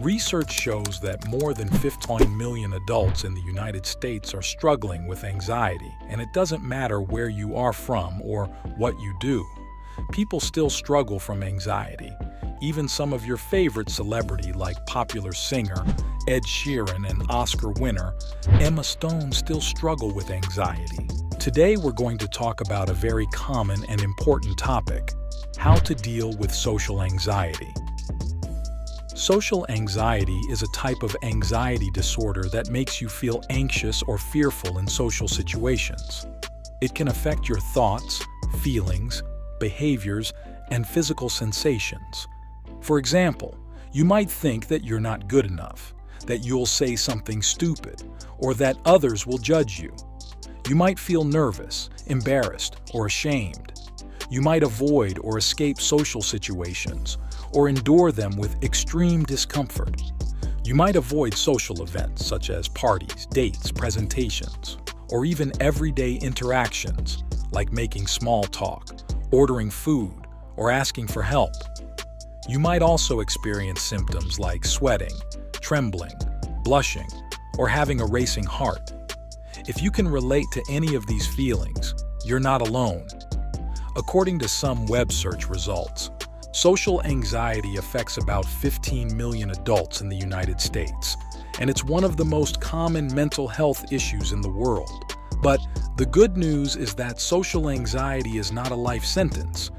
Research shows that more than 15 million adults in the United States are struggling with anxiety, and it doesn't matter where you are from or what you do. People still struggle from anxiety. Even some of your favorite celebrity like popular singer Ed Sheeran and Oscar winner Emma Stone still struggle with anxiety. Today we're going to talk about a very common and important topic: how to deal with social anxiety. Social anxiety is a type of anxiety disorder that makes you feel anxious or fearful in social situations. It can affect your thoughts, feelings, behaviors, and physical sensations. For example, you might think that you're not good enough, that you'll say something stupid, or that others will judge you. You might feel nervous, embarrassed, or ashamed. You might avoid or escape social situations, or endure them with extreme discomfort. You might avoid social events such as parties, dates, presentations, or even everyday interactions like making small talk, ordering food, or asking for help. You might also experience symptoms like sweating, trembling, blushing, or having a racing heart. If you can relate to any of these feelings, you're not alone. According to some web search results, social anxiety affects about 15 million adults in the United States, and it's one of the most common mental health issues in the world. But the good news is that social anxiety is not a life sentence.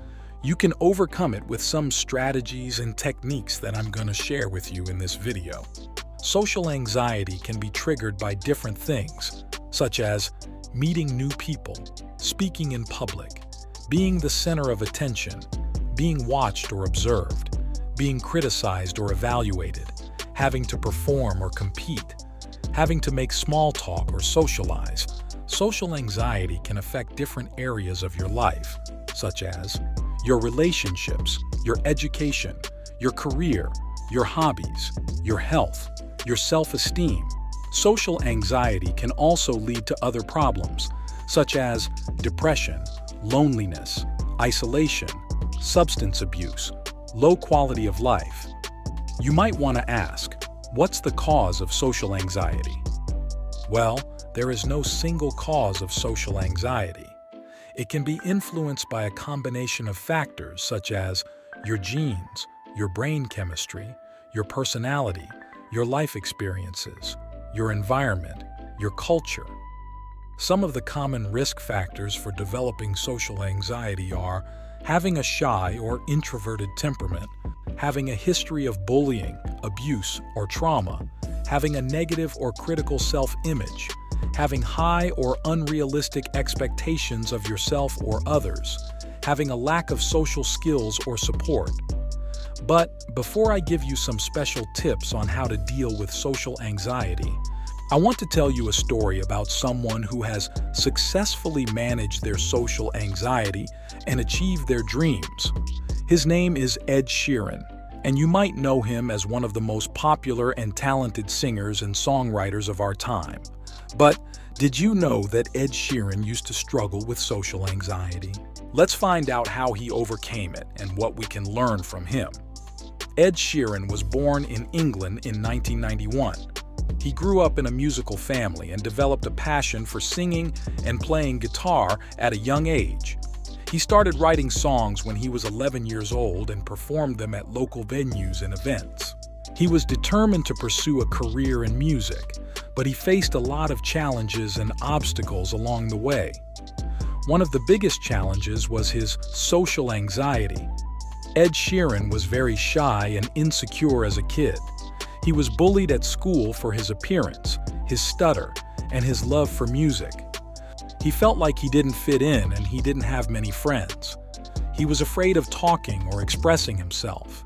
You can overcome it with some strategies and techniques that I'm going to share with you in this video. Social anxiety can be triggered by different things, such as meeting new people, speaking in public, being the center of attention, being watched or observed, being criticized or evaluated, having to perform or compete, having to make small talk or socialize. Social anxiety can affect different areas of your life, such as your relationships, your education, your career, your hobbies, your health, your self-esteem. Social anxiety can also lead to other problems, such as depression, loneliness, isolation, substance abuse, low quality of life. You might want to ask, what's the cause of social anxiety? Well, there is no single cause of social anxiety. It can be influenced by a combination of factors such as your genes, your brain chemistry, your personality, your life experiences, your environment, your culture. Some of the common risk factors for developing social anxiety are having a shy or introverted temperament, having a history of bullying, abuse, or trauma, having a negative or critical self-image, having high or unrealistic expectations of yourself or others, having a lack of social skills or support. But before I give you some special tips on how to deal with social anxiety, I want to tell you a story about someone who has successfully managed their social anxiety and achieved their dreams. His name is Ed Sheeran, and you might know him as one of the most popular and talented singers and songwriters of our time. But did you know that Ed Sheeran used to struggle with social anxiety? Let's find out how he overcame it and what we can learn from him. Ed Sheeran was born in England in 1991. He grew up in a musical family and developed a passion for singing and playing guitar at a young age. He started writing songs when he was 11 years old and performed them at local venues and events. He was determined to pursue a career in music, but he faced a lot of challenges and obstacles along the way. One of the biggest challenges was his social anxiety. Ed Sheeran was very shy and insecure as a kid. He was bullied at school for his appearance, his stutter, and his love for music. He felt like he didn't fit in and he didn't have many friends. He was afraid of talking or expressing himself.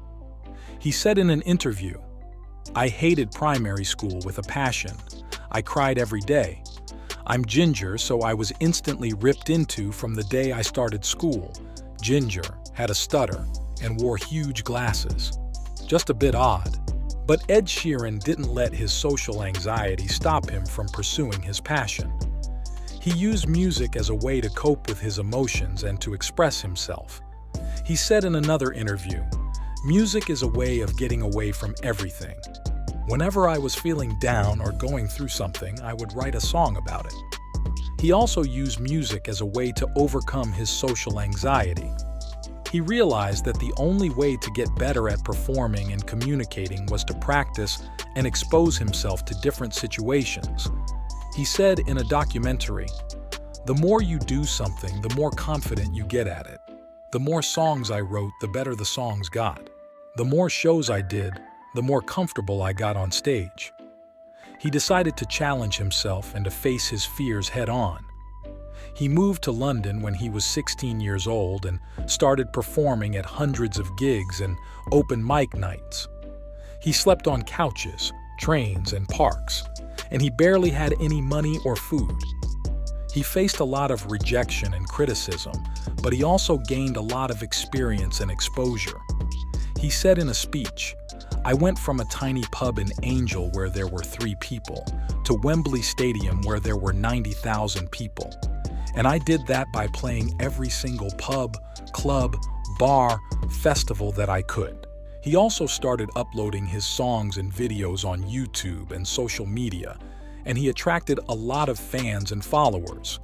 He said in an interview, "I hated primary school with a passion. I cried every day. I'm ginger, so I was instantly ripped into from the day I started school. Ginger, had a stutter, and wore huge glasses. Just a bit odd." But Ed Sheeran didn't let his social anxiety stop him from pursuing his passion. He used music as a way to cope with his emotions and to express himself. He said in another interview, "Music is a way of getting away from everything. Whenever I was feeling down or going through something, I would write a song about it. He also used music as a way to overcome his social anxiety. He realized that the only way to get better at performing and communicating was to practice and expose himself to different situations. He said in a documentary, "The more you do something, the more confident you get at it. The more songs I wrote, the better the songs got. The more shows I did, the more comfortable I got on stage." He decided to challenge himself and to face his fears head-on. He moved to London when he was 16 years old and started performing at hundreds of gigs and open mic nights. He slept on couches, trains, and parks, and he barely had any money or food. He faced a lot of rejection and criticism, but he also gained a lot of experience and exposure. He said in a speech, "I went from a tiny pub in Angel where there were 3 people to Wembley Stadium where there were 90,000 people. And I did that by playing every single pub, club, bar, festival that I could." He also started uploading his songs and videos on YouTube and social media, and he attracted a lot of fans and followers.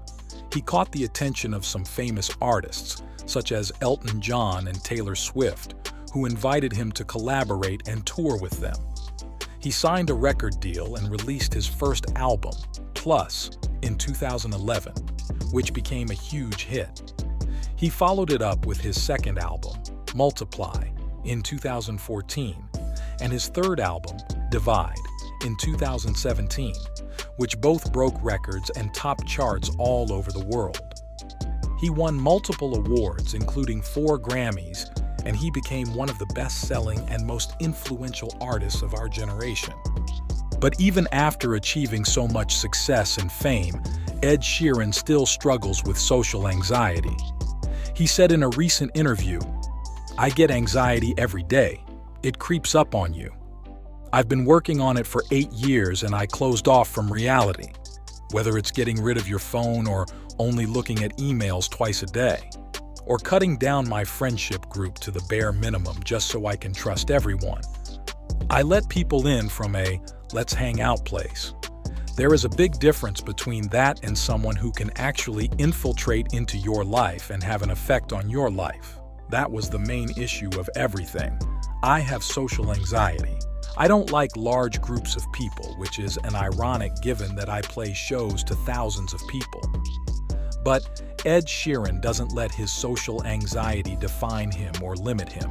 He caught the attention of some famous artists, such as Elton John and Taylor Swift, who invited him to collaborate and tour with them. He signed a record deal and released his first album, Plus, in 2011, which became a huge hit. He followed it up with his second album, Multiply, in 2014, and his third album, Divide, in 2017, which both broke records and topped charts all over the world. He won multiple awards, including 4 Grammys, and he became one of the best-selling and most influential artists of our generation. But even after achieving so much success and fame, Ed Sheeran still struggles with social anxiety. He said in a recent interview, "I get anxiety every day. It creeps up on you. I've been working on it for 8 years and I closed off from reality, whether it's getting rid of your phone or only looking at emails twice a day, or cutting down my friendship group to the bare minimum just so I can trust everyone. I let people in from a let's hang out place. There is a big difference between that and someone who can actually infiltrate into your life and have an effect on your life. That was the main issue of everything. I have social anxiety. I don't like large groups of people, which is an ironic given that I play shows to thousands of people." But Ed Sheeran doesn't let his social anxiety define him or limit him.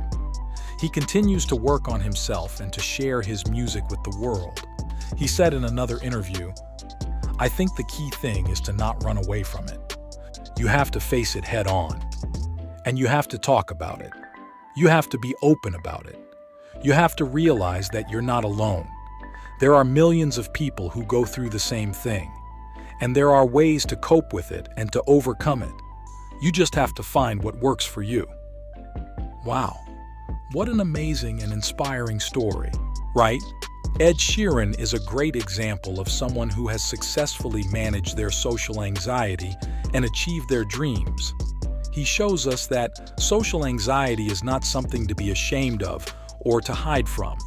He continues to work on himself and to share his music with the world. He said in another interview, "I think the key thing is to not run away from it. You have to face it head on. And you have to talk about it. You have to be open about it. You have to realize that you're not alone. There are millions of people who go through the same thing. And there are ways to cope with it and to overcome it. You just have to find what works for you." Wow, what an amazing and inspiring story, right? Ed Sheeran is a great example of someone who has successfully managed their social anxiety and achieved their dreams. He shows us that social anxiety is not something to be ashamed of or to hide from.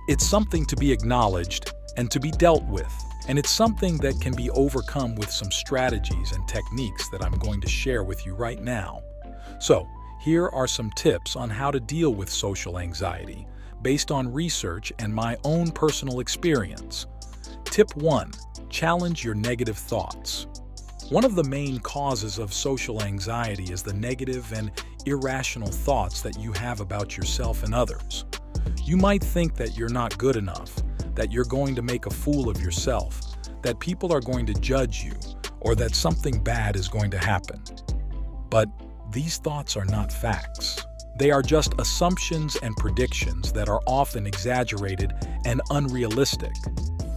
It's something to be acknowledged and to be dealt with. And it's something that can be overcome with some strategies and techniques that I'm going to share with you right now. So, here are some tips on how to deal with social anxiety based on research and my own personal experience. Tip 1. Challenge your negative thoughts. One of the main causes of social anxiety is the negative and irrational thoughts that you have about yourself and others. You might think that you're not good enough, that you're going to make a fool of yourself, that people are going to judge you, or that something bad is going to happen. But these thoughts are not facts. They are just assumptions and predictions that are often exaggerated and unrealistic.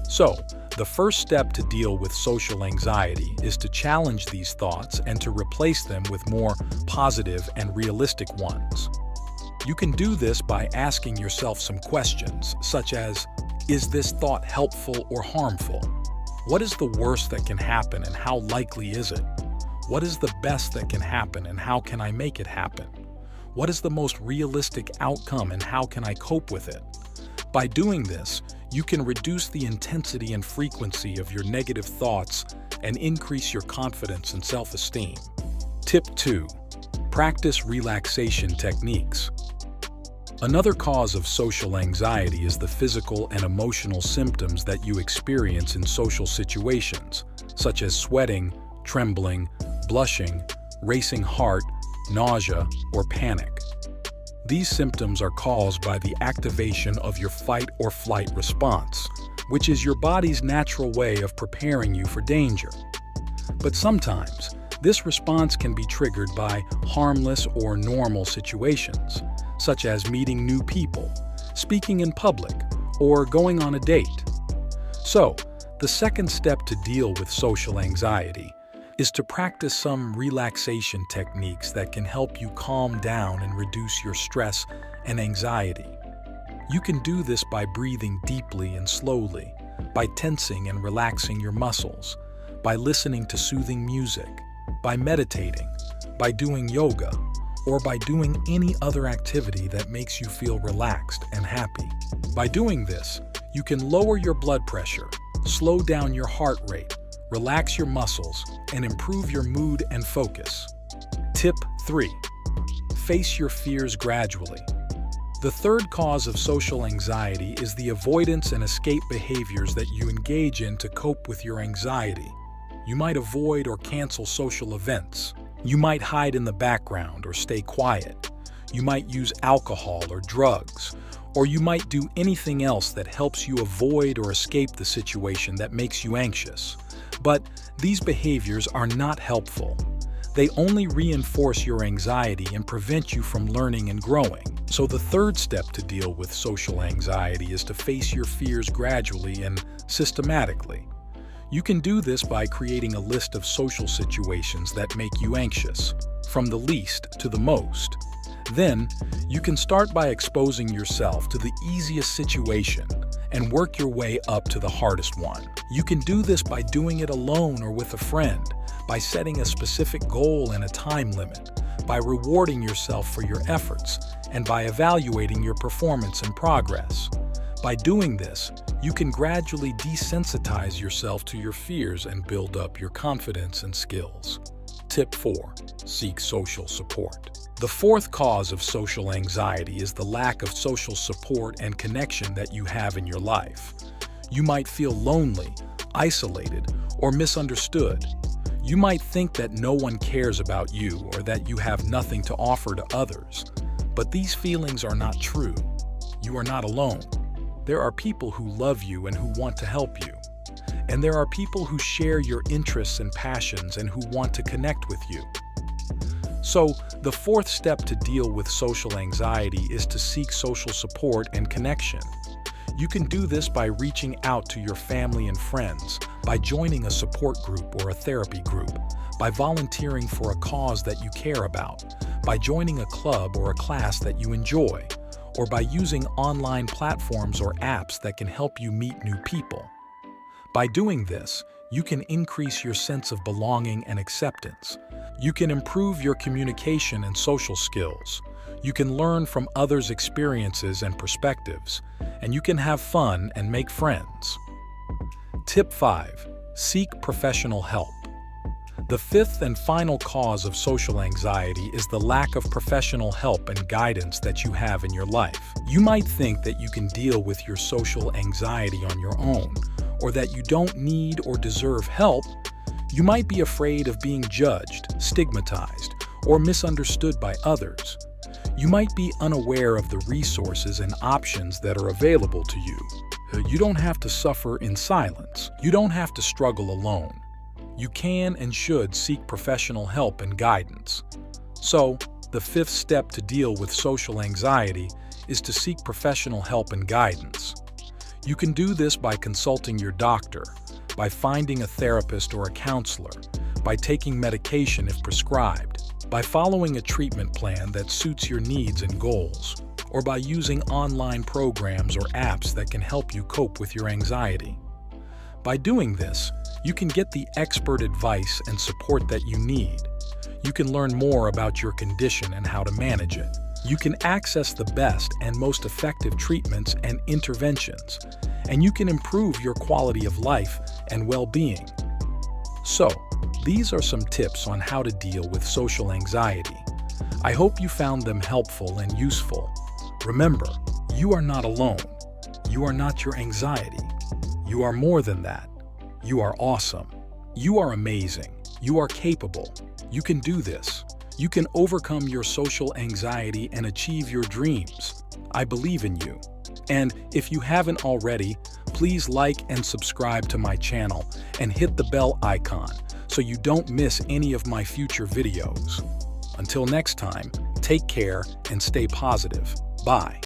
So, the first step to deal with social anxiety is to challenge these thoughts and to replace them with more positive and realistic ones. You can do this by asking yourself some questions, such as, is this thought helpful or harmful? What is the worst that can happen and how likely is it? What is the best that can happen and how can I make it happen? What is the most realistic outcome and how can I cope with it? By doing this, you can reduce the intensity and frequency of your negative thoughts and increase your confidence and self-esteem. Tip 2. Practice relaxation techniques. Another cause of social anxiety is the physical and emotional symptoms that you experience in social situations, such as sweating, trembling, blushing, racing heart, nausea, or panic. These symptoms are caused by the activation of your fight or flight response, which is your body's natural way of preparing you for danger. But sometimes, this response can be triggered by harmless or normal situations, such as meeting new people, speaking in public, or going on a date. So, the second step to deal with social anxiety is to practice some relaxation techniques that can help you calm down and reduce your stress and anxiety. You can do this by breathing deeply and slowly, by tensing and relaxing your muscles, by listening to soothing music, by meditating, by doing yoga, or by doing any other activity that makes you feel relaxed and happy. By doing this, you can lower your blood pressure, slow down your heart rate, relax your muscles, and improve your mood and focus. Tip 3. Face your fears gradually. The third cause of social anxiety is the avoidance and escape behaviors that you engage in to cope with your anxiety. You might avoid or cancel social events. You might hide in the background or stay quiet. You might use alcohol or drugs, or you might do anything else that helps you avoid or escape the situation that makes you anxious. But these behaviors are not helpful. They only reinforce your anxiety and prevent you from learning and growing. So the third step to deal with social anxiety is to face your fears gradually and systematically. You can do this by creating a list of social situations that make you anxious, from the least to the most. Then, you can start by exposing yourself to the easiest situation and work your way up to the hardest one. You can do this by doing it alone or with a friend, by setting a specific goal and a time limit, by rewarding yourself for your efforts, and by evaluating your performance and progress. By doing this, you can gradually desensitize yourself to your fears and build up your confidence and skills. Tip 4. Seek social support. The fourth cause of social anxiety is the lack of social support and connection that you have in your life. You might feel lonely, isolated, or misunderstood. You might think that no one cares about you or that you have nothing to offer to others. But these feelings are not true. You are not alone. There are people who love you and who want to help you. And there are people who share your interests and passions and who want to connect with you. So, the fourth step to deal with social anxiety is to seek social support and connection. You can do this by reaching out to your family and friends, by joining a support group or a therapy group, by volunteering for a cause that you care about, by joining a club or a class that you enjoy, or by using online platforms or apps that can help you meet new people. By doing this, you can increase your sense of belonging and acceptance. You can improve your communication and social skills. You can learn from others' experiences and perspectives, and you can have fun and make friends. Tip 5. Seek professional help. The fifth and final cause of social anxiety is the lack of professional help and guidance that you have in your life. You might think that you can deal with your social anxiety on your own, or that you don't need or deserve help. You might be afraid of being judged, stigmatized, or misunderstood by others. You might be unaware of the resources and options that are available to you. You don't have to suffer in silence. You don't have to struggle alone. You can and should seek professional help and guidance. So, the fifth step to deal with social anxiety is to seek professional help and guidance. You can do this by consulting your doctor, by finding a therapist or a counselor, by taking medication if prescribed, by following a treatment plan that suits your needs and goals, or by using online programs or apps that can help you cope with your anxiety. By doing this, you can get the expert advice and support that you need. You can learn more about your condition and how to manage it. You can access the best and most effective treatments and interventions, and you can improve your quality of life and well-being. So, these are some tips on how to deal with social anxiety. I hope you found them helpful and useful. Remember, you are not alone. You are not your anxiety. You are more than that. You are awesome. You are amazing. You are capable. You can do this. You can overcome your social anxiety and achieve your dreams. I believe in you. And if you haven't already, please like and subscribe to my channel and hit the bell icon so you don't miss any of my future videos. Until next time, take care and stay positive. Bye.